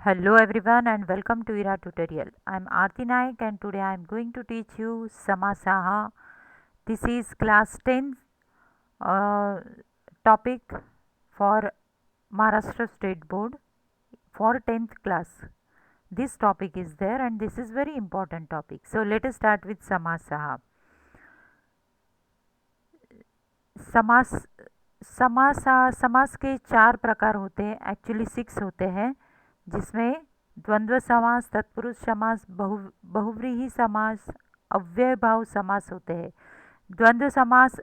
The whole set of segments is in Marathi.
Hello everyone and welcome to IRA tutorial. I am Aarti Naik and today I am going to teach you Samasaha. This is class 10 uh, topic for Maharashtra State Board for 10th class. This topic is there and this is very important topic. So let us start with Samasaha. समास समास के चार प्रकार होते हैं, एक्चुअली 6 होते हैं, जिसमें द्वंद्व समास, तत्पुरुष समास, बहुव्रीहि समास, अव्ययभाव समास होते हैं। द्वंद्व समास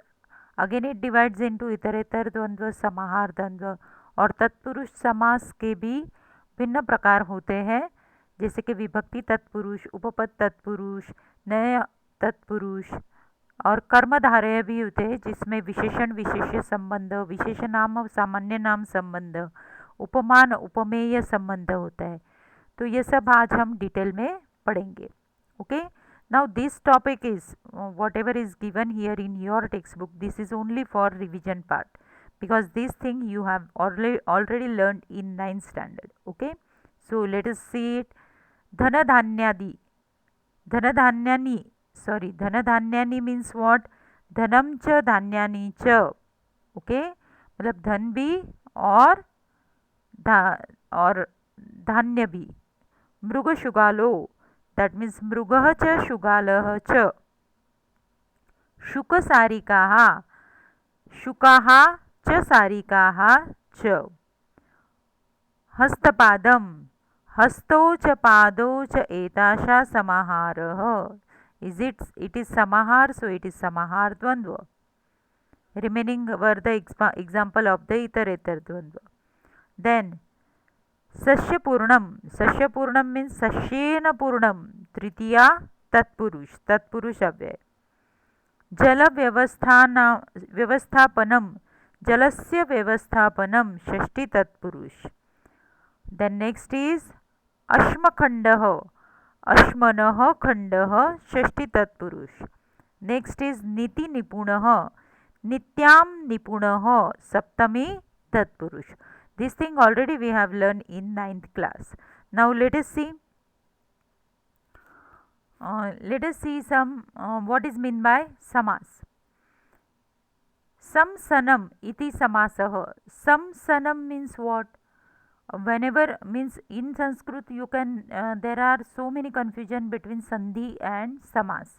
अगेन इट डिवाइड्स इनटू इतरेतर द्वंद्व, समाहार द्वंद्व, और तत्पुरुष समास के भी भिन्न प्रकार होते हैं, जैसे कि विभक्ति तत्पुरुष, उपपद तत्पुरुष, नय तत्पुरुष और कर्मधारय भी होते हैं, जिसमें विशेषण विशेष्य संबंध, विशेषण नाम और सामान्य नाम संबंध, उपमान उपमेय संबंध होता है। तो ये सब आज हम डिटेल में पढ़ेंगे। Okay, now this topic is what ever is given here in your text book, this is only for revision part because this thing you have already learned in 9th standard. Okay, so let us see it. Dhanadhanyadi, dhanadhanyani, sorry, dhanadhanyani means what? धनम च धान्यानि च। ओके, मतलब धन भी और और धान्य भी। मृग शुगालो, दैट मीन्स मृगः च शुगालः च। शुक सारिकाः, शुकाः च सारिकाः च। हस्तपादम, हस्तौ च पादौ च एताशा समाहारः। It is samahar, so it is samahar dvandva. Remaining were the example of the iterator dvandva. Then sasya purnam means sasyena purnam, tritiya tatpurush अव्यय। जल व्यवस्थापनम, जलस्य व्यवस्थापनम, षष्ठी तत्पुरुष। Then next is अश्मखंडः, अश्मनः खंडः, षष्ठी तत्पुरुष। नेक्स्ट इज नीति निपुणः, नित्याम निपुणः, सप्तमी तत्पुरुष। This thing already we have learn in 9th class. Now let us see some what is mean by समास. समसनम इति समासः. समसनम means what? Whenever means in Sanskrit you can there are so many confusion between sandhi and samas,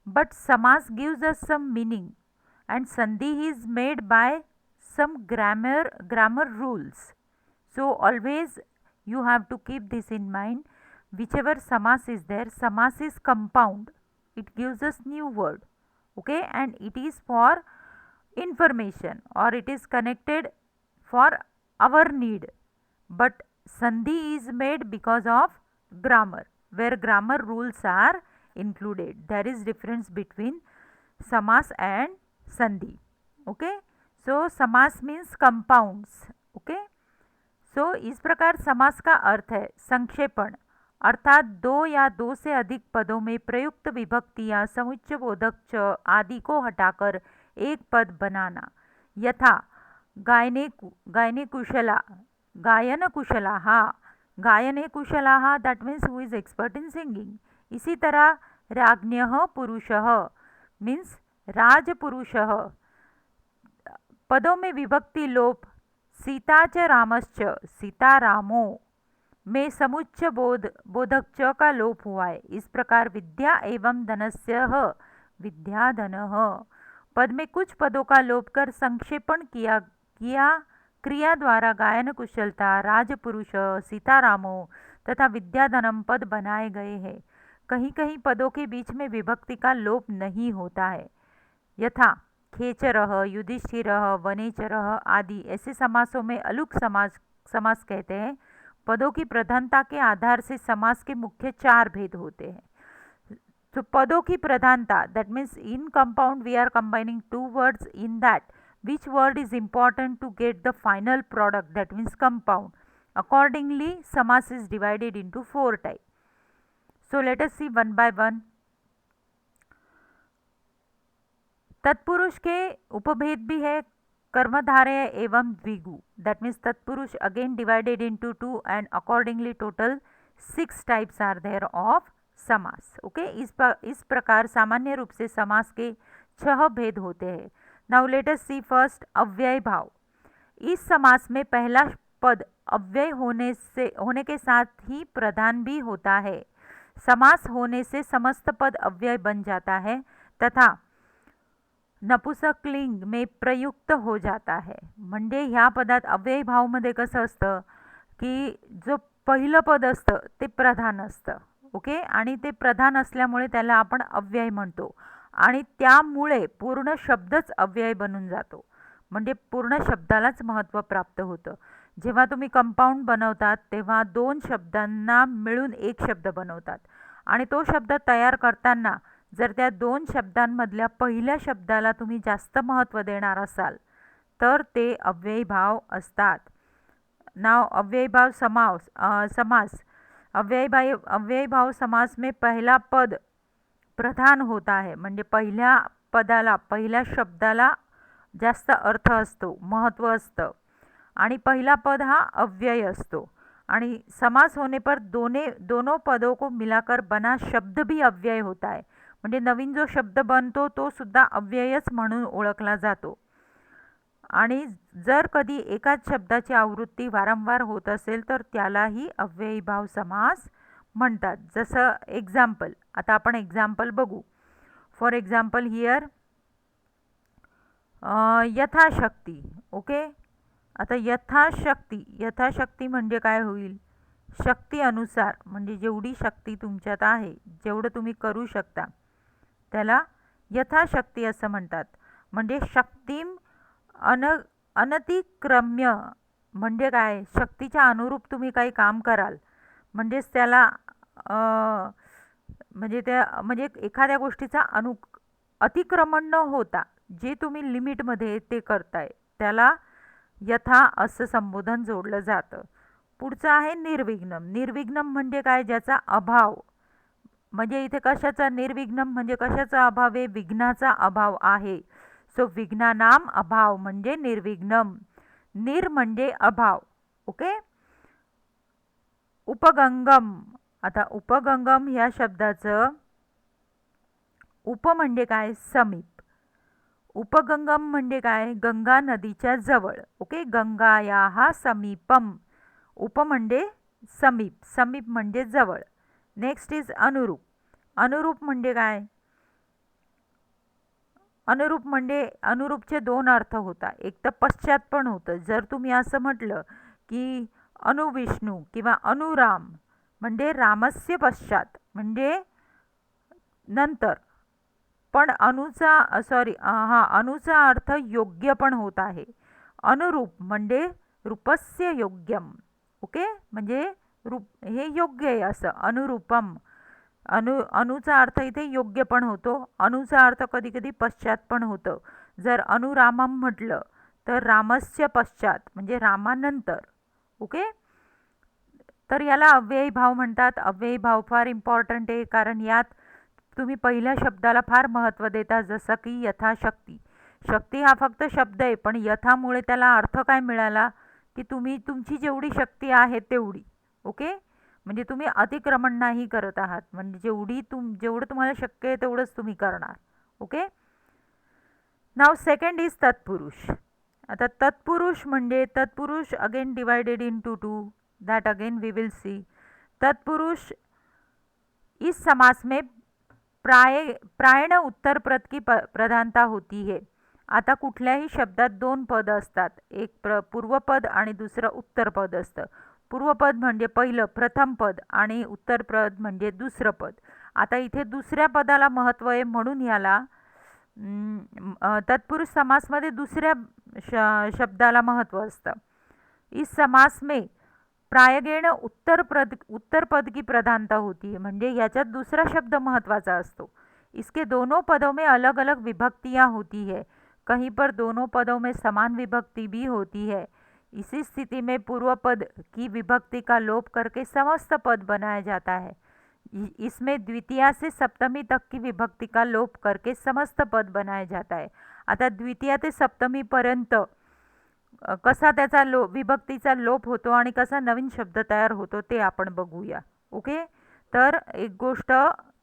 but samas gives us some meaning and sandhi is made by some grammar rules. So always you have to keep this in mind. Whichever samas is there, samas is compound, it gives us new word. Okay, and it is for information or it is connected for our need, but sandhi is made because of grammar, where grammar rules are included. There is difference between samas and sandhi. Okay, so samas means compounds. Okay, so इस प्रकार समास का अर्थ है संक्षेपण, अर्थात दो या दो से अधिक पदों में प्रयुक्त विभक्ति या समुच्चय बोधक च आदि को हटाकर एक पद बनाना। यथा गायने कुशला, गायन कुशलाः, गायने कुशलाः, that means who is expert in singing. इसी तरह राज्ञः पुरुषः मीन्स राजपुरुषः। पदों में विभक्ति लोप, सीता च रामश्च, सीता रामो में समुच्चय बोधक च का लोप हुआ है। इस प्रकार विद्या एवं धनस्य विद्याधनः। पद में कुछ पदों का लोप कर संक्षेपण किया क्रिया द्वारा गायन कुशलता, राजपुरुष, सीतारामो तथा विद्याधनम पद बनाए गए हैं। कहीं कहीं पदों के बीच में विभक्ति का लोप नहीं होता है, यथा खेचरः, युधिष्ठिरः, वनेचरः आदि। ऐसे समासों में अलुक समास कहते हैं। पदों की प्रधानता के आधार से समास के मुख्य 4 भेद होते हैं। तो पदों की प्रधानता, that means in compound we are combining 2 words in that which word is important to get the final product, that means compound. Accordingly samas is divided into 4 types. So let us see one by one. तत्पुरुष के उपभेद भी है, कर्मधारय एवं द्विगु, that means तत्पुरुष again divided into two and accordingly total 6 types are there of समास. ओके, इस प्रकार सामान्य रूप से समास के 6 भेद होते हैं. Now let us see first अव्यय भाव. इस समास में पहला पद अव्यय होने के साथ ही प्रधान भी होता है. समास होने से समस्त पद अव्यय बन जाता है तथा नपुंसकलिंग में प्रयुक्त हो जाता है. म्हणजे ह्या पदात अव्यय भावमध्ये कसं असतं की जो पहिलं पद असतं ते प्रधान असतं. ओके, आणि ते प्रधान असल्यामुळे त्याला आपण अव्यय म्हणतो आणि त्यामुळे पूर्ण शब्दच अव्यय बनून जातो. म्हणजे पूर्ण शब्दालाच महत्त्व प्राप्त होतं. जेव्हा तुम्ही कंपाऊंड बनवतात तेव्हा 2 शब्दांना मिळून एक शब्द बनवतात आणि तो शब्द तयार करताना जर त्या 2 शब्दांमधल्या पहिल्या शब्दाला तुम्ही जास्त महत्त्व देणार असाल तर ते अव्ययीभाव असतात. नाउ अव्ययीभाव समास. अव्ययीभाव समास में पहला पद प्रधान होता है. म्हणजे पहिल्या पदाला पहिल्या शब्दाला जास्त अर्थ असतो, महत्त्व असतं आणि पहिला पद हा अव्यय असतो आणि समास होने पर दोनों पदों को मिलाकर बना शब्द भी अव्यय होता है. म्हणजे नवीन जो शब्द बनतो तो सुद्धा अव्ययच म्हणून ओळखला जातो. आणि जर कधी एकाच शब्दाची आवृत्ती वारंवार होत असेल तर त्यालाही अव्ययीभाव समास म्हणतात. जसं एक्झाम्पल, आता आपण एक्झाम्पल बघू. फॉर एक्झाम्पल हियर यथाशक्ती. ओके, आता यथाशक्ती म्हणजे काय होईल? शक्ती अनुसार, म्हणजे जेवढी शक्ती तुमच्यात आहे, जेवढं तुम्ही करू शकता त्याला यथाशक्ती असं म्हणतात. म्हणजे शक्तीम अनतिक्रम्य म्हणजे काय? शक्तीच्या अनुरूप तुम्ही काही काम कराल म्हणजेच त्याला म्हणजे एखाद्या गोष्टीचा अतिक्रमण न होता जे तुम्ही लिमिटमध्ये ते करताय त्याला यथा असं संबोधन जोडलं जातं. पुढचं आहे निर्विघ्नम. निर्विघ्नम म्हणजे काय? ज्याचा अभाव. म्हणजे इथे कशाचा निर्विघ्नम म्हणजे कशाचा अभाव आहे? विघ्नाचा अभाव आहे. सो विघ्नानाम अभाव म्हणजे निर्विघ्नम. निर म्हणजे अभाव. ओके. उपगंगम. आता उपगंगम ह्या शब्दाचं उप म्हणजे काय? समीप. उपगंगम म्हणजे काय? गंगा नदीच्या जवळ. ओके, गंगायाः समीपम. उप म्हणजे समीप, समीप म्हणजे जवळ. नेक्स्ट इज अनुरूप. अनुरूप म्हणजे काय? अनुरूप म्हणजे अनुरूपचे 2 अर्थ होतात. एक तर पश्चात पण होतं. जर तुम्ही असं म्हटलं की अनुविष्णू किंवा अनुराम म्हणजे रामस्य पश्चात म्हणजे नंतर, पण अनुचा अर्थ योग्य पण होत आहे. अनुरूप म्हणजे रूपस्य योग्यम. ओके, म्हणजे रूप हे योग्य आहे असं. अनुरूपम. अनुचा अर्थ इथे योग्य पण होतो. अनुचा अर्थ कधी कधी पश्चात पण होतं. जर अनुरामम म्हटलं तर रामस्य पश्चात म्हणजे रामानंतर. ओके, तर याला अव्ययी भाव म्हणतात. अव्ययी भाव फार इम्पॉर्टंट आहे कारण यात तुम्ही पहिल्या शब्दाला फार महत्त्व देता. जसं की यथाशक्ती. शक्ती हा फक्त शब्द आहे पण यथामुळे त्याला अर्थ काय मिळाला की तुम्ही तुमची जेवढी शक्ती आहे तेवढी. ओके, म्हणजे तुम्ही अतिक्रमण नाही करत आहात. म्हणजे जेवढं तुम्हाला शक्य आहे तेवढंच तुम्ही करणार. ओके. नाव सेकंड इज तत्पुरुष. आता तत्पुरुष म्हणजे तत्पुरुष again divided into 2. That again we will see. तत्पुरुष इस समास में प्रायण उत्तर पद की प्रधानता होती है. आता कुठल्याही शब्दात 2 पद असतात. एक पूर्वपद आणि दुसरं उत्तरपद असतं. पूर्वपद म्हणजे पहिलं प्रथम पद आणि उत्तरपद म्हणजे दुसरं पद. आता इथे दुसऱ्या पदाला महत्त्व आहे म्हणून याला तत्पुरुष समासमध्ये दुसऱ्या शब्दाला महत्त्व असतं. इस समास में प्रायगेण उत्तर पद की प्रधानता होती है. म्हणजे याच्यात दुसरा शब्द महत्त्वाचा असतो. इसके दोनों पदों में अलग अलग विभक्तियाँ होती है. कहीं पर दोनों पदों में समान विभक्ति भी होती है. इसी स्थिति में पूर्व पद की विभक्ति का लोप करके समस्त पद बनाया जाता है. इसमें द्वितीया से सप्तमी तक की विभक्ति का लोप करके समस्त पद बनाया जाता है. आता द्वितीया ते सप्तमी पर्यंत कसा त्याचा विभक्तीचा लोप होतो आणि कसा नवीन शब्द तयार होतो ते आपण बघूया. ओके. तर एक गोष्ट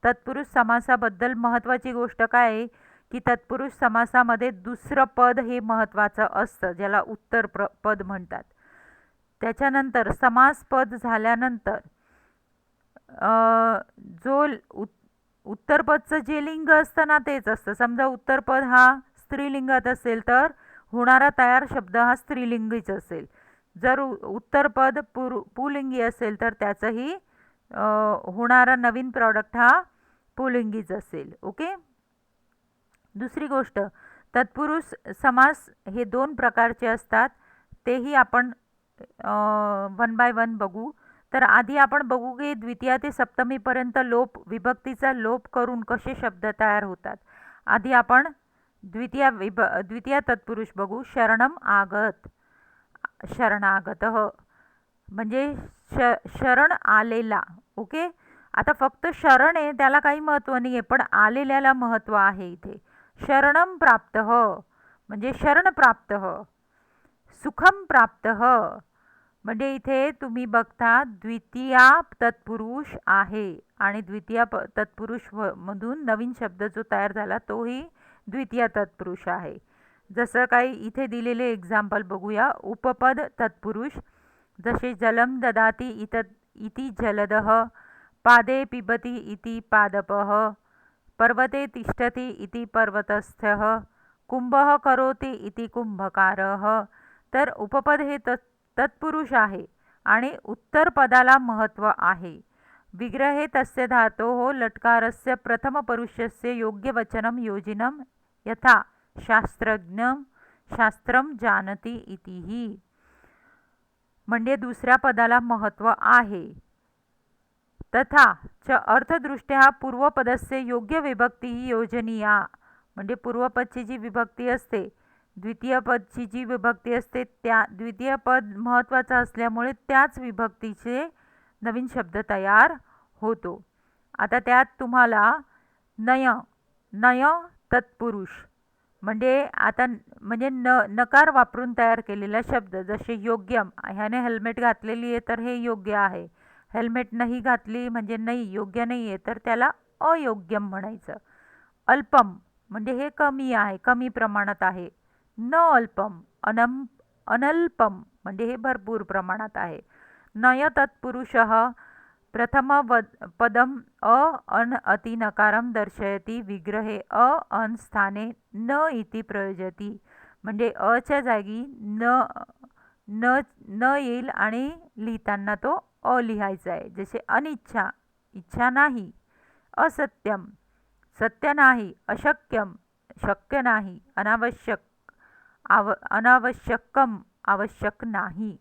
तत्पुरुष समासाबद्दल महत्त्वाची गोष्ट काय आहे की तत्पुरुष समासामध्ये दुसरं पद हे महत्त्वाचं असतं, ज्याला उत्तर पद म्हणतात. त्याच्यानंतर समास पद झाल्यानंतर जो उत्तरपदचं जे लिंग असतं ना तेच असतं. समजा उत्तरपद हा स्त्रीलिंगात असेल तर होणारा तयार शब्द हा स्त्रीलिंगीच असेल. जर उत्तरपद पुलिंगी असेल तर त्याचंही होणारा नवीन प्रॉडक्ट हा पुलिंगीच असेल. ओके. दुसरी गोष्ट, तत्पुरुष समास हे 2 प्रकारचे असतात, तेही आपण वन बाय वन बघू. तर आधी आपण बघू की द्वितीया ते सप्तमीपर्यंत विभक्तीचा लोप करून कसे शब्द तयार होतात. आधी आपण द्वितीया तत्पुरुष बघू. शरणम आगत, शरणागतः म्हणजे शरण आलेला. ओके. आता फक्त शरण आहे त्याला काही महत्त्व नाही आहे, पण आलेल्याला महत्त्व आहे इथे. शरणम प्राप्तः म्हणजे शरण प्राप्तः. सुखम प्राप्तः म्हणजे इथे तुम्ही बघता द्वितीया तत्पुरुष आहे आणि द्वितीया तत्पुरुष मधून नवीन शब्द जो तयार झाला तोही द्वितीया तत्पुरुष आहे. जसं काही इथे दिलेले एक्झाम्पल बघूया. उपपद तत्पुरुष जसे जलम ददाती इति जलदः, पादे पिबती इति पादपः, पर्वते तिष्ठति इति पर्वतस्थः, कुंभः करोति इति कुंभकारः. तर उपपद हे तत्पुरुष आहे आणि उत्तरपदाला महत्त्व आहे. विग्रहे तस्य धातोः लट्कारस्य प्रथमपुरुषस्य योग्यवचनं योजिनं यथा शास्त्रज्ञं शास्त्रं जानाति इतिही. म्हणजे दुसऱ्या पदाला महत्त्व आहे. तथा च अर्थदृष्ट्या पूर्वपदस्य योग्य विभक्ती ही योजनीया. म्हणजे पूर्वपदची जी विभक्ती असते, द्वितीय पदची जी विभक्ती असते, त्या द्वितीय पद महत्त्वाचं असल्यामुळे त्याच विभक्तीचे नवीन शब्द तयार होतो. आता त्यात तुम्हाला नय तत्पुरुष म्हणजे आता म्हणजे नकार वापरून तयार केलेला शब्द. जसे योग्यम, ह्याने हेल्मेट घातलेली आहे तर हे योग्य आहे. हेल्मेट नाही घातली म्हणजे नाही, योग्य नाही आहे, तर त्याला अयोग्यम म्हणायचं. अल्पम म्हणजे हे कमी आहे, कमी प्रमाणात आहे. न अल्पम अनल्पम म्हणजे हे भरपूर प्रमाणात आहे. नय तत्पुरुषः प्रथम पदम अन अति नकारम दर्शयती, विग्रहे अन स्थाने न इति प्रयोजती. म्हणजे अच्या जागी न येईल आणि लिहिताना तो अ लिहायचा आहे. जसे अनिच्छा, इच्छा नाही. असत्यम, सत्य नाही. अशक्यम, शक्य नाही. अनावश्यक, अनावश्यकम, आवश्यक नाही.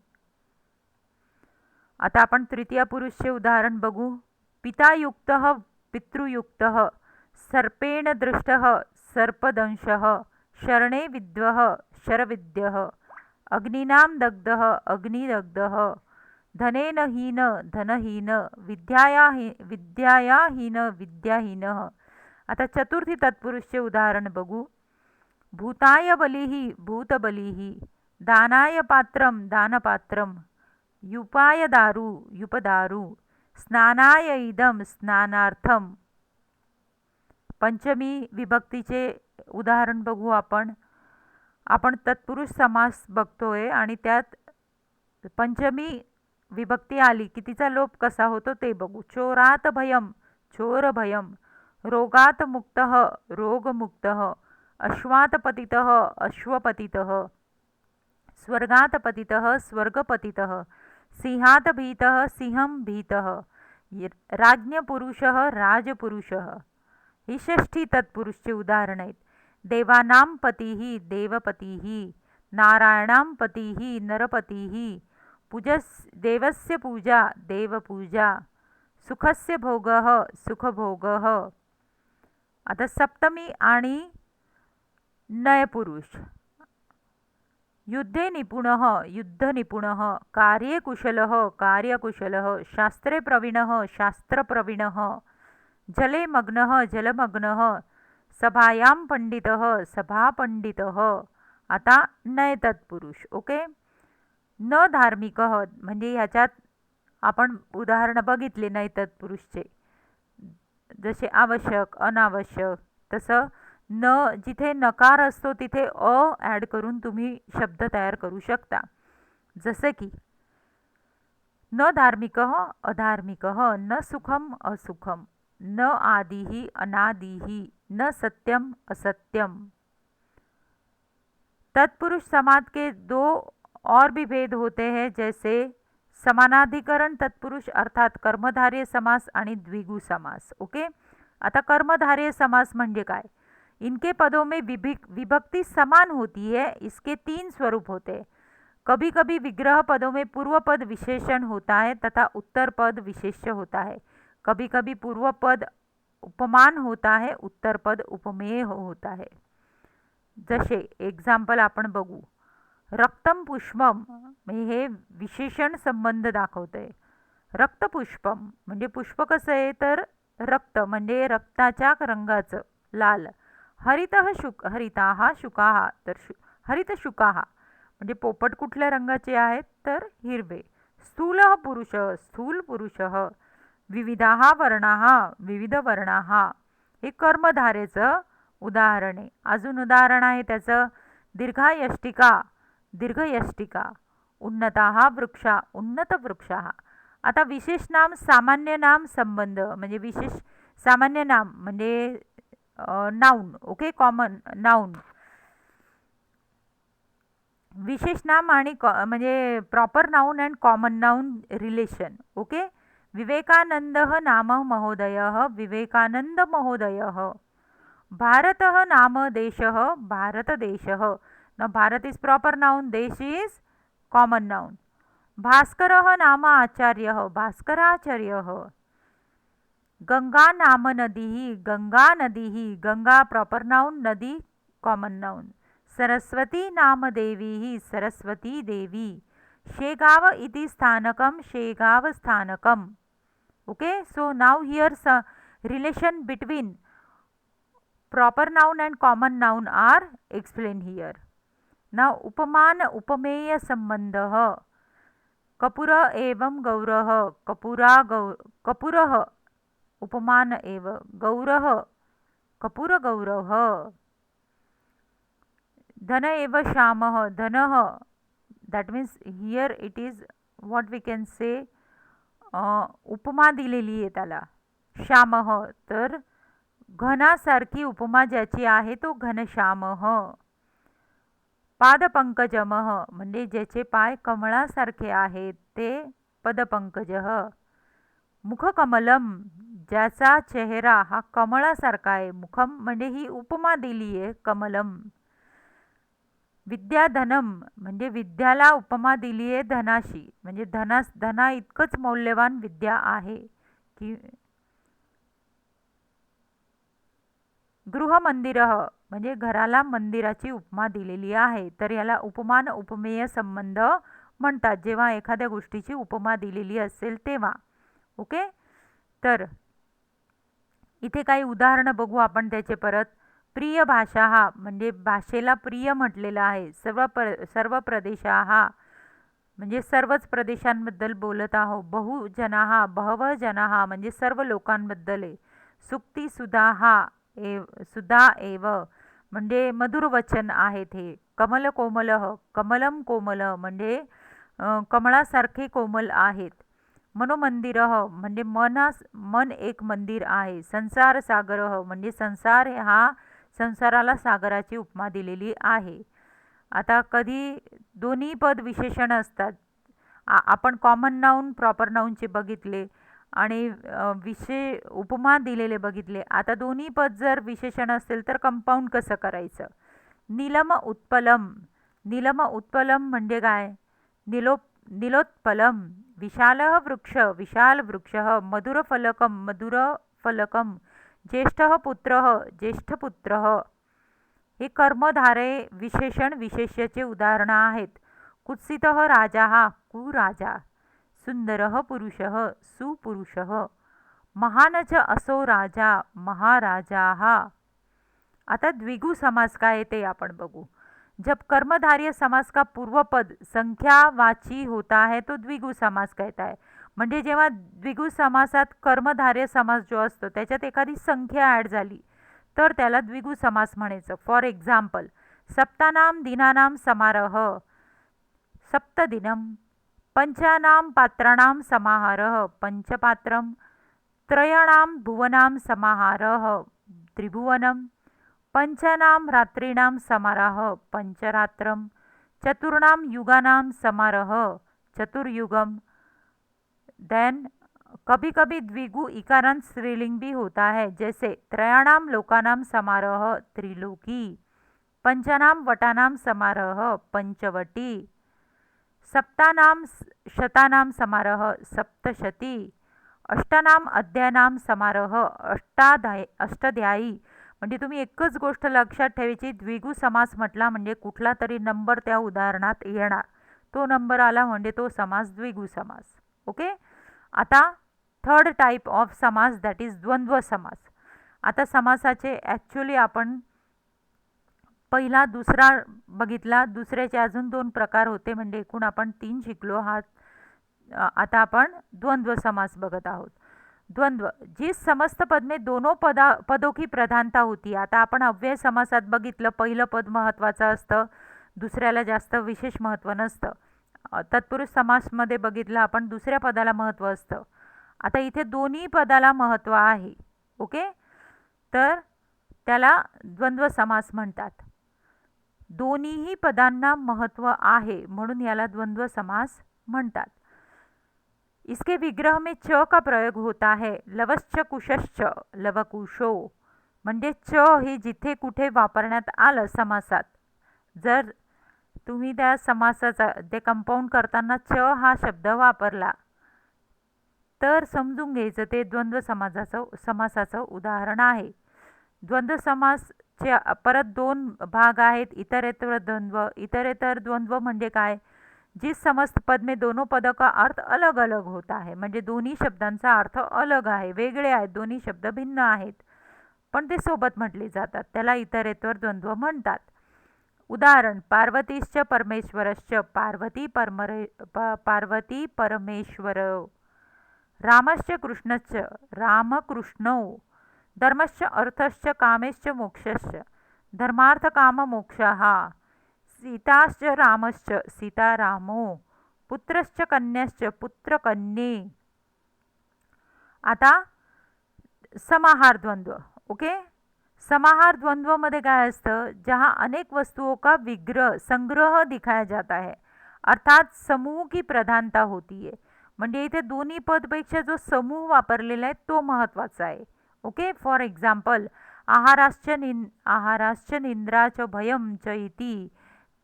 आता आपण तृतीय पुरुषचे उदाहरण बघू. पितायुक्तः पितृयुक्तः, सर्पेण दृष्टः सर्पदंशः, शरणे विद्वः शरविद्यः, अग्निनां दग्धः अग्निदग्धः, धनेन हीन धनहीन, विद्यायाहीन विद्याहीनः. आता चतुर्थी तत्पुरुषचे उदाहरण बघू. भूताय बलिः भूतबलिः, दानाय पात्रं दानपात्रं, युपाय दारू युपदारू, स्नानाय इदं स्नानार्थम. पंचमी विभक्तीचे उदाहरण बघू आपण. तत्पुरुष समास बघतोय आणि त्यात पंचमी विभक्ती आली की तिचा लोप कसा होतो ते बघू. चोरात भयम चोर भयम, रोगात मुक्तः रोगमुक्तः, अश्वात पतितः अश्वपतितः, स्वर्गात पतितः स्वर्गपतितः, सिंहात भीतः सिंहं भीतः, राज्ञपुरुषः राजपुरुषः. ही षष्ठी तत्पुरुषची उदाहरण आहेत. देवानां पतिः देवपतिः, नारायणां पतिः नरपतिः, देवस्य पूजा देवपूजा, सुखस्य भोगः सुखभोगः. आता सप्तमी आणि नयपुरुष. युद्धे निपुणः युद्धनिपुणः, कार्ये कुशलः कार्यकुशलः, शास्त्रे प्रवीणः शास्त्रप्रवीणः, जले मग्नः जलमग्नः, सभायां पंडितः सभापंडितः, आता नय तत्पुरुष. ओके. न धार्मिक म्हणजे ह्याच्यात आपण उदाहरण बघितले नय तत्पुरुषचे, जसे आवश्यक, अनावश्यक. तसं न जिथे नकार असतो तिथे ॲड करून तुम्ही शब्द तयार करू शकता. जसे की न धार्मिक अधार्मिक, न सुखम असुखम, न आदिही अनादिही, न सत्यम असत्यम. तत्पुरुष समाज के दो और भी भेद होते हैं, जैसे समानाधिकरण तत्पुरुष अर्थात कर्मधारय समास आणि द्विगु समास. ओके. आता कर्मधारय समास म्हणजे काय? इनके पदों में विभक्ति समान होती है. इसके 3 स्वरूप होते हैं. कभी कभी विग्रह पदों में पूर्व पद विशेषण होता है तथा उत्तर पद विशेष्य होता है. कभी कभी पूर्व पद उपमान होता है, उत्तर पद उपमेय होता है. जसे एक्झाम्पल आपण बघू. रक्तम पुष्पम हे विशेषण संबंध दाखवते. रक्तपुष्पम म्हणजे पुष्प कसं आहे तर रक्त म्हणजे रक्ताच्या रंगाचं लाल. हरिताहा शुकाहा तर हरित शुकाहा म्हणजे पोपट कुठल्या रंगाचे आहेत तर हिरवे. स्थूलः पुरुष स्थूल पुरुषः. विविधाः वर्णाः विविध वर्णाः. हे कर्मधारेचं उदाहरण आहे. अजून उदाहरण आहे त्याचं दीर्घायष्टिका दीर्घयष्टिका. उन्नताः वृक्षा उन्नत वृक्षाः. आता विशेष नाम सामान्य नाम संबंध म्हणजे विशेष सामान्य नाम म्हणजे नाउन. ओके. Common noun. विशेष नाम आणि म्हणजे proper noun and common noun relation. Okay. विवेकानंदः नाम महोदयः विवेकानंद महोदयः. भारतः नाम देशः भारतदेशः. Now Bharat is proper noun, देश is common noun. भास्करः नाम आचार्यः भास्कराचार्यः. गंगा नाम नदीः गंगा नदीः. गंगा प्रॉपर नाउन, नदी कॉमन नाउन. सरस्वती नाम देवीः सरस्वती देवी. शेगाव इति स्थानकं Shegaon स्थानकम. Okay, so now here's a relation between proper noun and common noun are explained here. Now उपमान उपमेय संबंधः. कपूर एवं गौरः कपूरः उपमान एव. गौरः कपूर गौरः. धन एव श्यामः धनः. that means here it is what we can say उपमा दिलेली आहे त्याला. श्यामः तर घनासारखी उपमा ज्याची आहे तो घनश्यामः. पादपंकजमः म्हणजे ज्याचे पाय कमळासारखे आहेत ते पदपंकजः. मुखकमलम ज्याचा चेहरा हा कमळासारखा आहे. मुखम म्हणजे ही उपमा दिली आहे कमलम. विद्याधनम म्हणजे विद्याला उपमा दिली आहे धनाशी म्हणजे धना इतकंच मौल्यवान विद्या आहे की. गृहमंदिरः म्हणजे घराला मंदिराची उपमा दिलेली आहे. तर याला उपमान उपमेय संबंध म्हणतात जेव्हा एखाद्या गोष्टीची उपमा दिलेली असेल तेव्हा. ओके. तर इथे काही उदाहरणं बघू आपण त्याचे परत. प्रिय भाषा हा म्हणजे भाषेला प्रिय म्हटलेलं आहे. सर्व प्रदेशाः म्हणजे सर्वच प्रदेशांबद्दल बोलत आहोत. बहुजनाः बहवः जनाः म्हणजे सर्व लोकांबद्दल आहे. सुक्ती सुधा एव म्हणजे मधुर वचन आहेत हे. कमल कोमलः कमलम कोमल म्हणजे कमळासारखे कोमल आहेत. मनोमंदिरः म्हणजे मन एक मंदिर आहे. संसार सागरः म्हणजे संसार हा संसाराला सागराची उपमा दिलेली आहे. आता कधी दोन्ही पद विशेषण असतात. आपण कॉमन नाउन प्रॉपर नाउनचे बघितले आणि उपमा दिलेले बघितले. आता दोन्ही पद जर विशेषण असेल तर कंपाऊंड कसं करायचं. नीलम उत्पलम म्हणजे काय. नीलोत्पलम. विशालः वृक्ष विशाल वृक्षः. मधुरफलकम ज्येष्ठः पुत्रः ज्येष्ठपुत्रः. हे कर्मधारे विशेषण विशेष्याचे उदाहरण आहेत. कुत्सितः राजा कुराजा. सुंदरः पुरुषः सुपुरुषः. महान च असो राजा महाराजाः. आता द्विगु समास काय ते आपण बघू. जब कर्मधारय समास का पूर्व पद संख्यावाची होता है तो द्विगु समास कहता है. म्हणजे जेव्हा द्विगु समासात कर्मधारय समास जो असतो त्याच्यात एखादी संख्या ॲड झाली तर त्याला द्विगु समास म्हणायचं. फॉर एक्झाम्पल, सप्तानाम दिनानाम समारोह सप्तदिनम, पंचानाम पात्राणाम समाहारः पंचपात्रम, त्रयाणाम भुवनाम समाहारः त्रिभुवनम, पंचानाम रात्रीणाम समारोह पंचरात्रम, चतुर्णाम युगानाम समारोह चतुर्युगम. देन कभी कभी द्विगु इकारांत स्त्रीलिंग भी होता है, जैसे त्रयाणाम लोकानाम समारोह त्रिलोकी, पंचानाम वटानाम समारोह पंचवटी, सप्तानाम शतानाम समारोह सप्तशती, अष्टानाम अध्यायानाम समारोह अष्टाध्यायी. म्हणजे तुम्ही एकच गोष्ट लक्षात ठेवायची, द्विगु समास म्हटला म्हणजे कुठला तरी नंबर त्या उदाहरणात येणार, तो नंबर आला म्हणजे तो समास द्विगु समास. ओके. आता थर्ड टाईप ऑफ समास दॅट इज द्वंद्व समास. आता समासाचे ॲक्च्युली आपण पहिला दुसरा बघितला, दुसऱ्याचे अजून 2 प्रकार होते, म्हणजे एकूण आपण 3 शिकलो. आता आपण द्वंद्व समास बघत आहोत. द्वंद्व, जिस समस्त पद में दोनों पदों की प्रधानता होती. आता आपण अव्यय समासात बघितलं, पहिलं पद महत्त्वाचं असतं, दुसऱ्याला जास्त विशेष महत्त्व नसतं. तत्पुरुष समासमध्ये बघितलं आपण, दुसऱ्या पदाला महत्त्व असतं. आता इथे दोन्ही पदाला महत्त्व आहे. ओके, तर त्याला द्वंद्व समास म्हणतात. दोन्हीही पदांना महत्त्व आहे म्हणून याला द्वंद्व समास म्हणतात. इसके विग्रह में च का प्रयोग होता है. लवश्च कुशश्च लवकुशो, म्हणजे च हे जिथे कुठे वापरण्यात आलं समासात, जर तुम्ही त्या समासाचा ते कंपाऊंड करताना च हा शब्द वापरला तर समजून घ्यायचं ते द्वंद्व समासाचं उदाहरण आहे. द्वंद्व समासचे परत 2 भाग आहेत. इतरेतर द्वंद्व. इतरेतर द्वंद्व म्हणजे काय, जिस समस्त पद में दोनों पदों का अर्थ अलग अलग होता है. म्हणजे दोन्ही शब्दांचा अर्थ अलग आहे, वेगळे आहेत, दोन्ही शब्द भिन्न आहेत पण ते सोबत म्हटले जातात, त्याला इतरेतर द्वंद्व म्हणतात. उदाहरण, पार्वतीश्च परमेश्वरश्च पार्वती परमेश्वर, रामश्च कृष्णश्च रामकृष्णौ, धर्मश्च अर्थश्च कामेश्च मोक्षश्च धर्मार्थ काम मोक्षः, सीताश्च रामश्च सीतारामो, पुत्रश्च कन्याश्च पुत्रकन्ये. आता समाहार द्वंद्व. ओके, समाहार द्वंद्व मध्ये काय असतं, जहाँ अनेक वस्तुओं का संग्रह दिखाया जाता है, अर्थात समूह की प्रधानता होती है. म्हणजे इथे दोन्ही पदपेक्षा जो समूह वापरलेला आहे तो महत्त्वाचा आहे. ओके, फॉर एक्झाम्पल, आहाराश्च निंद्राच भयं च इति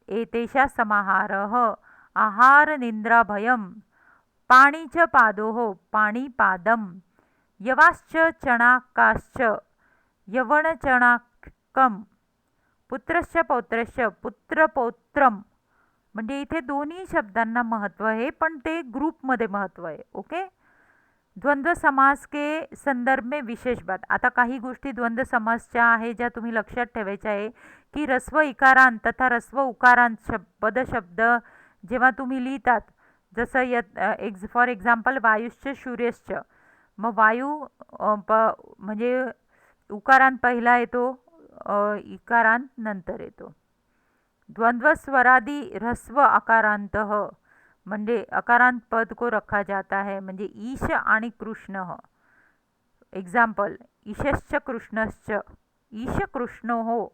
एतेषा समाहारः आहार निंद्रा भयं, पाणी च पादोः पाणीपादं, यवाश्च चणाकाश्च यवनचणाकं, पुत्रश्च पौत्रश्च पुत्रपौत्रम. म्हणजे इथे दोन्ही शब्दांना महत्त्व आहे पण ते ग्रुपमध्ये महत्त्व आहे. ओके, द्वंद्व समास के संदर्भ में विशेष बात. आता काही गोष्टी द्वंद्व समासच्या आहे ज्या तुम्ही लक्षात ठेवायच्या आहे की ऱ्हस्व इकारांत तथा ऱ्हस्व उकारांत पदशब्द जेव्हा तुम्ही लिहितात, जसं फॉर एक्झाम्पल वायुश्च सूर्यश्च, मग वायू म्हणजे उकारांत पहिला येतो, इकारांत नंतर येतो. द्वंद्व स्वरादि ह्रस्व अकारांत, म्हणजे अकारांत पद को रखा जाता है, म्हणजे ईश आणि कृष्ण. एग्जाम्पल, ईशश्च कृष्णश्च ईश कृष्णो हो.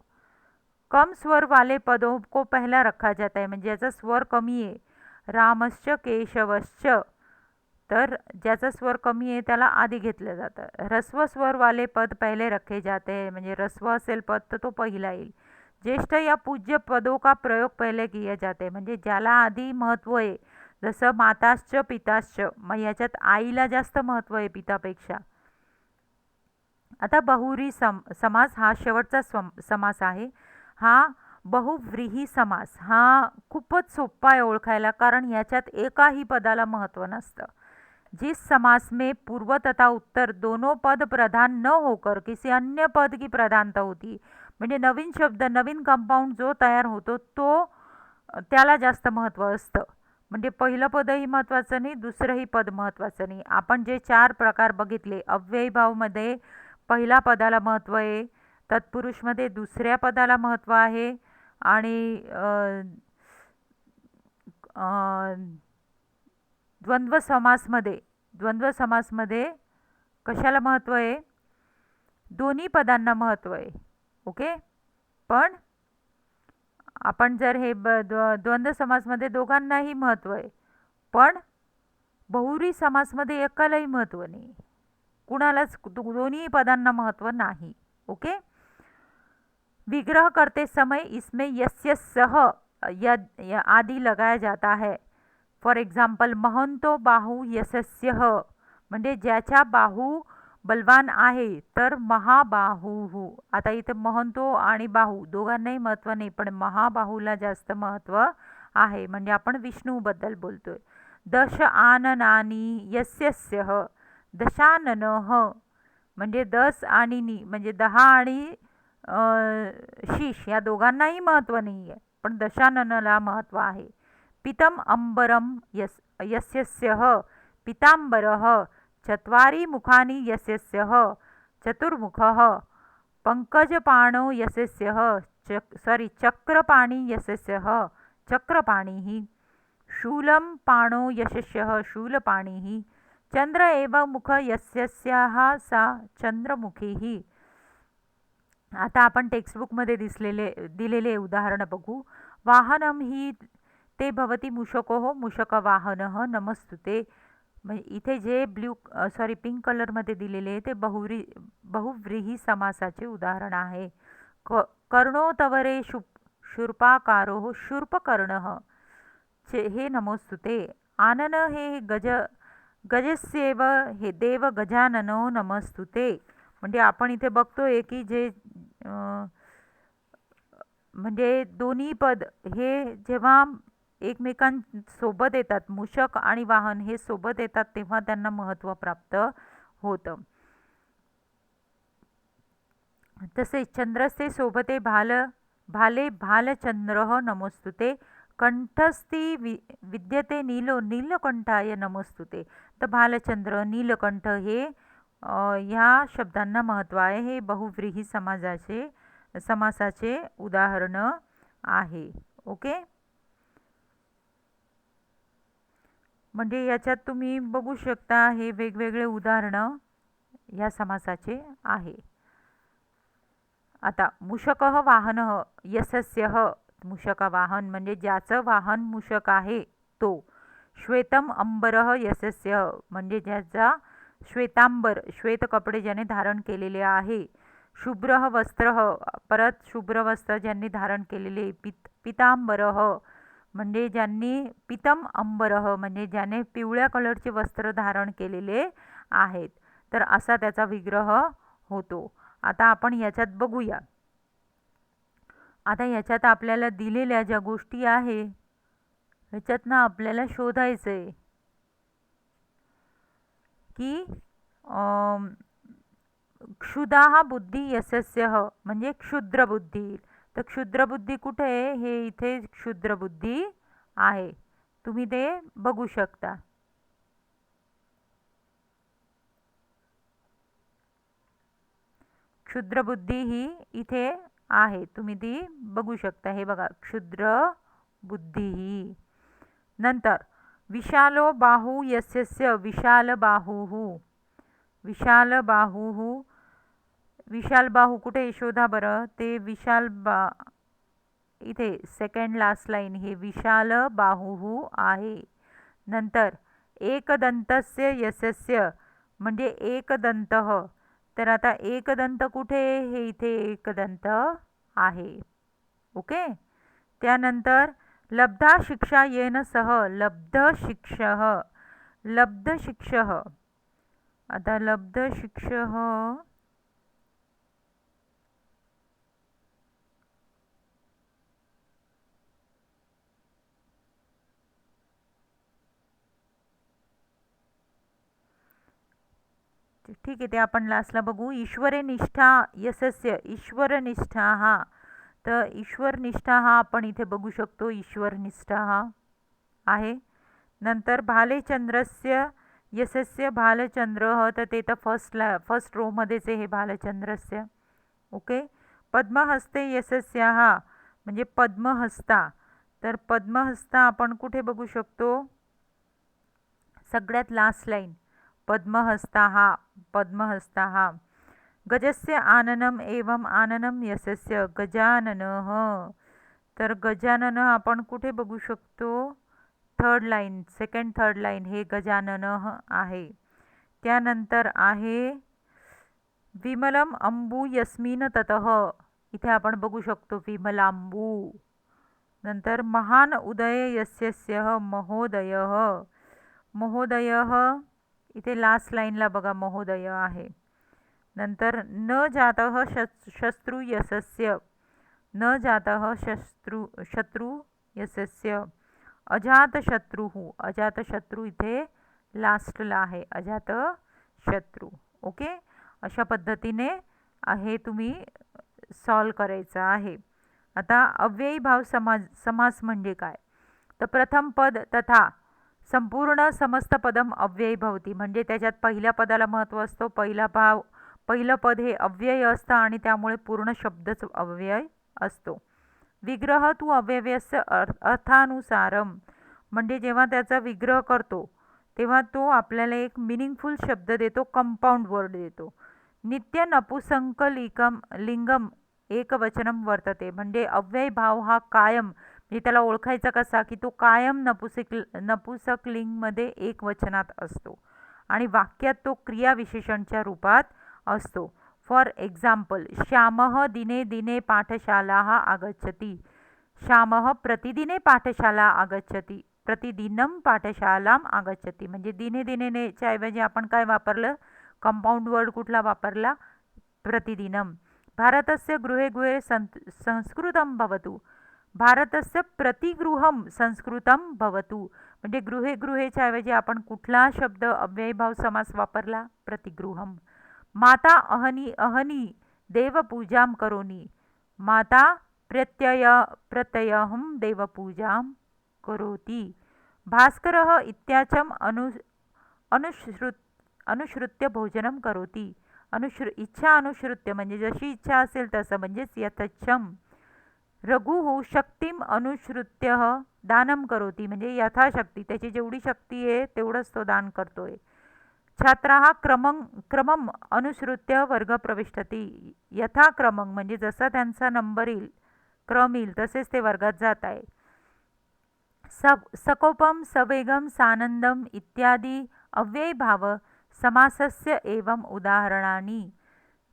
कम स्वर वाले पदों को पहला रखा जाता है, म्हणजे याचा स्वर कमी आहे. रामश्च केशवश्च, तर ज्याचा स्वर कमी आहे त्याला आधी घेतलं जातं. ह्रस्व स्वर वाले पद पहले रखे जाते हैं, म्हणजे ह्रस्व असेल पद तर तो पहिला येईल. ज्येष्ठ या पूज्य पदों का प्रयोग पहले किया जाते हैं, म्हणजे ज्याला आधी महत्त्व आहे, जसं माताश्च पिताश्च, मग याच्यात आईला जास्त महत्त्व आहे पितापेक्षा. आता बहुव्रीही समास हा शेवटचा समास आहे. हा बहुव्रीही समास हा खूपच सोपा आहे ओळखायला, कारण याच्यात एकाही पदाला महत्त्व नसतं. जिस समास में पूर्व तथा उत्तर दोनों पद प्रधान न होकर किसी अन्य पद की प्रधानता होती, म्हणजे नवीन शब्द, नवीन कंपाऊंड जो तयार होतो तो त्याला जास्त महत्त्व असतं. म्हणजे पहिलं पदही महत्त्वाचं नाही, दुसरंही पद महत्त्वाचं नाही. आपण जे 4 प्रकार बघितले, अव्ययीभावमध्ये पहिल्या पदाला महत्त्व आहे, तत्पुरुषमध्ये दुसऱ्या पदाला महत्त्व आहे आणि द्वंद्व समासमध्ये कशाला महत्त्व आहे? दोन्ही पदांना महत्त्व आहे. ओके. पण आपण जर हे द्वंद्व समासमध्ये दोघांनाही महत्त्व आहे, पण बहुव्रीही समासमध्ये एकालाही महत्त्व नाही, कुणालाच दोन्ही पदांना महत्त्व नाही. ओके. विग्रह करते समय इसमें यस्य सह आदि लगाया जाता है. फॉर एग्जाम्पल, महंतो बाहू यशस्य, म्हणजे ज्याच्या बाहू बलवान आहे तर महाबाहू. आता इथे महंतो आणि बाहू दोघांनाही महत्त्व नाही, पण महाबाहूला जास्त महत्त्व आहे, म्हणजे आपण विष्णूबद्दल बोलतोय. दश आननानी यस्यस्य, दशाननः म्हणजे 10 आणि नी म्हणजे 10 आणि शीश या दोघांनाही महत्त्व नाही आहे, पण दशाननला महत्त्व आहे. पितम अंबरम यस्यस्य पितांबरः, चत्वारि मुखानि यस्यस्य चतुर्मुखः, पंकजपाणो यस्यस्य चक्रपाणि यस्यस्य चक्रपाणिः, शूलं पाणो यस्यस्य शूलपाणिः, चंद्र एव मुख यस्यस्याः सा चंद्रमुखीः. आता आपण टेक्स्टबुकमध्ये दिलेले उदाहरण बघू. वाहनम ही ते भवती मुषको मुषकवाहनः नमस्तुते. इथे जे पिंक कलरमध्ये दिलेले ते बहुव्रीही समासाचे उदाहरण आहे. कर्णो तवरे शूर्पाकारो शूर्पकर्णः हे नमस्तुते. आनन हे गजस्येव हे देव गजाननो नमस्तुते. म्हणजे आपण इथे बघतोय की जे म्हणजे दोन्ही पद हे जेव्हा एकमेकांसोबत येतात, मूषक आणि वाहन हे सोबत येतात, तेव्हा त्यांना महत्त्व प्राप्त होतं. तसेच चंद्रस्ते सोबते भाले भालचंद्र नमस्तुते. कंठस्थी विद्यते नीलो नीलकंठाय नमस्तुते. तर भालचंद्र, नीलकंठ हे ह्या शब्दांना महत्त्व आहे. हे बहुव्रीही समासाचे उदाहरण आहे. ओके. म्हणजे याच्यात तुम्ही बघू शकता हे वेगवेगळे उदाहरणं ह्या समासाचे आहे. आता मूषकः वाहनः यशस्यः, मूषक वाहन म्हणजे ज्याचं वाहन मूषक आहे तो. श्वेतम अंबरः यशस्य म्हणजे ज्याचा श्वेतांबर श्वेत कपडे ज्याने धारण केलेले आहे. शुभ्रः वस्त्रः परत शुभ्र वस्त्र ज्यांनी धारण केलेले. पितांबरः म्हणजे ज्यांनी पितम अंबरः म्हणजे ज्याने पिवळ्या कलरचे वस्त्र धारण केलेले आहेत. तर असा त्याचा विग्रह होतो. आता आपण याच्यात बघूया. आता याच्यात आपल्याला दिलेल्या ज्या गोष्टी आहे ह्याच्यातनं आपल्याला शोधायचं आहे की क्षुधा बुद्धी यशस्य म्हणजे क्षुद्र बुद्धी. तर क्षुद्र बुद्धी कुठे आहे? हे इथे क्षुद्र बुद्धी आहे, तुम्ही ते बघू शकता. क्षुद्र बुद्धी ही इथे आहे, तुम्ही ती बघू शकता. हे बघा, क्षुद्र बुद्धी ही. नंतर विशालो बाहू यस्यस्य विशाल बाहुः. विशाल बाहुः, विशाल बाहू कुठे शोधा बरं. ते इथे सेकंड लास्ट लाईन हे विशाल बाहुः आहे. नंतर एकदंतस्य यशस्य म्हणजे एकदंतः. तर आता एकदंत कुठे? हे इथे एकदंत आहे. ओके. त्यानंतर लब्धा शिक्षा येन सह लब्धशिक्षः. लब्धशिक्षः. आता लब्धशिक्षः ठीक आहे, ते आपण लास्टला बघू. ईश्वरे निष्ठा यशस्य, ईश्वरनिष्ठा हा, तर ईश्वरनिष्ठा हा आपण इथे बघू शकतो, ईश्वरनिष्ठा हा आहे. नंतर भालेचंद्रस्य यशस्य भालचंद्र, तर ते तर फर्स्ट रोमध्येच आहे हे भालचंद्रस्य. ओके. पद्महस्ते यशस्य हा म्हणजे पद्महस्ता, तर पद्महस्ता आपण कुठे बघू शकतो, सगळ्यात लास्ट लाईन, पद्महस्ता हा, पद्महस्ता हा. गजस्य आननम एवं आननम यशस्य गजाननः, तर गजानन आपण कुठे बघू शकतो, third line, second third line हे गजाननः आहे. त्यानंतर आहे विमलम अंबू यस्मिन ततः, इथे आपण बघू शकतो विमलांबू. नंतर महान उदय यस्यस्य महोदयः, महोदयः इथे लास्ट लाईनला बघा महोदय आहे. नंतर न जातः शत्रु यशस्य, न जातः शत्रु यशस्य अजातशत्रुः, अजातशत्रू इथे लास्टला आहे, अजातशत्रू. ओके. अशा पद्धतीने हे तुम्ही सॉल्व करायचं आहे. आता अव्ययी भाव समास म्हणजे काय, तर प्रथम पद तथा संपूर्ण समस्त पदम अव्ययी भवती, म्हणजे त्याच्यात पहिल्या पदाला महत्त्व असतो, पहिलं पद हे अव्यय असतं आणि त्यामुळे पूर्ण शब्दच अव्यय असतो. विग्रह तू अव्ययस्य अर्थानुसारम, म्हणजे जेव्हा त्याचा विग्रह करतो तेव्हा तो आपल्याला एक मिनिंगफुल शब्द देतो, कंपाऊंड वर्ड देतो. नित्य नपुसंक लिंगम एकवचनम वर्तते, म्हणजे अव्यय भाव हा कायम, म्हणजे त्याला ओळखायचा कसा की तो कायम नपुसक लिंगमध्ये एक वचनात असतो आणि वाक्यात तो क्रियाविशेषणच्या रूपात असतो. फॉर एक्झाम्पल, श्यामः दिने दिने पाठशालाः आगच्छति, श्यामः प्रतिदिने पाठशाला आगच्छति, प्रतिदिनम पाठशालाम आगच्छति, म्हणजे दिने दिनेच्या ऐवजी आपण काय वापरलं, कंपाऊंड वर्ड कुठला वापरला, प्रतिदिनम. भारतस्य गृहे गृहे संस्कृतं भवतु, भारतस्य प्रतिगृहम संस्कृतं भवतु, म्हणजे गृहे गृहेच्या ऐवजी आपण कुठला शब्द अव्ययभाव समास वापरला, प्रतिगृहम. माता अहनी अहनी देवपूजां करोमि, माता प्रत्ययहं देवपूजां करोति. भास्करः इत्याचम अनुश्रुत्य भोजनं करोति, इच्छा अनुश्रुत्य म्हणजे जशी इच्छा असेल तसं, म्हणजेच यथेच्छम. रघुः शक्तिम अनुश्रुत्य दानं करोति, म्हणजे यथाशक्ती, त्याची जेवढी शक्ती आहे तेवढंच तो दान करतोय. छात्राः क्रमम अनुसृत्य वर्ग प्रविष्टति, यथाक्रमं म्हणजे जसा त्यांचा नंबर येईल, क्रम येईल तसेच ते वर्गात जात आहे. सकोपम सवेगम सानंदम इत्यादी अव्ययी भाव समासस्य एवं उदाहरणानि.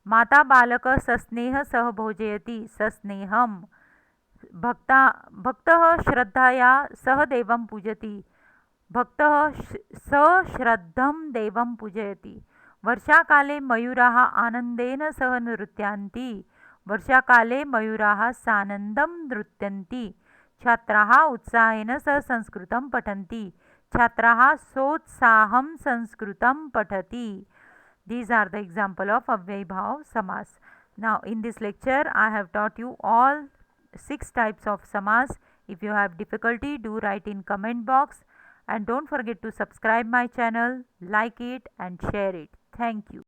माता बालक सस्नेह सह भोजयति, सस्नेहम. भक्तः श्रद्धया सह देवं पूजति, भक्तः सश्रद्धं देवं पूजयति. वर्षाकाले मयूराः आनंदेन सह नृत्यन्ति, वर्षाकाले मयूराः सानन्दं नृत्यन्ति. छात्राः उत्साहेन सह संस्कृतं पठन्ति, छात्राः सोत्साहं संस्कृतं पठति. These are the example of अव्ययी भाव समास. Now in this lecture I have taught you all 6 types of samas. If you have difficulty, do write in comment box and don't forget to subscribe my channel, like it and share it. Thank you.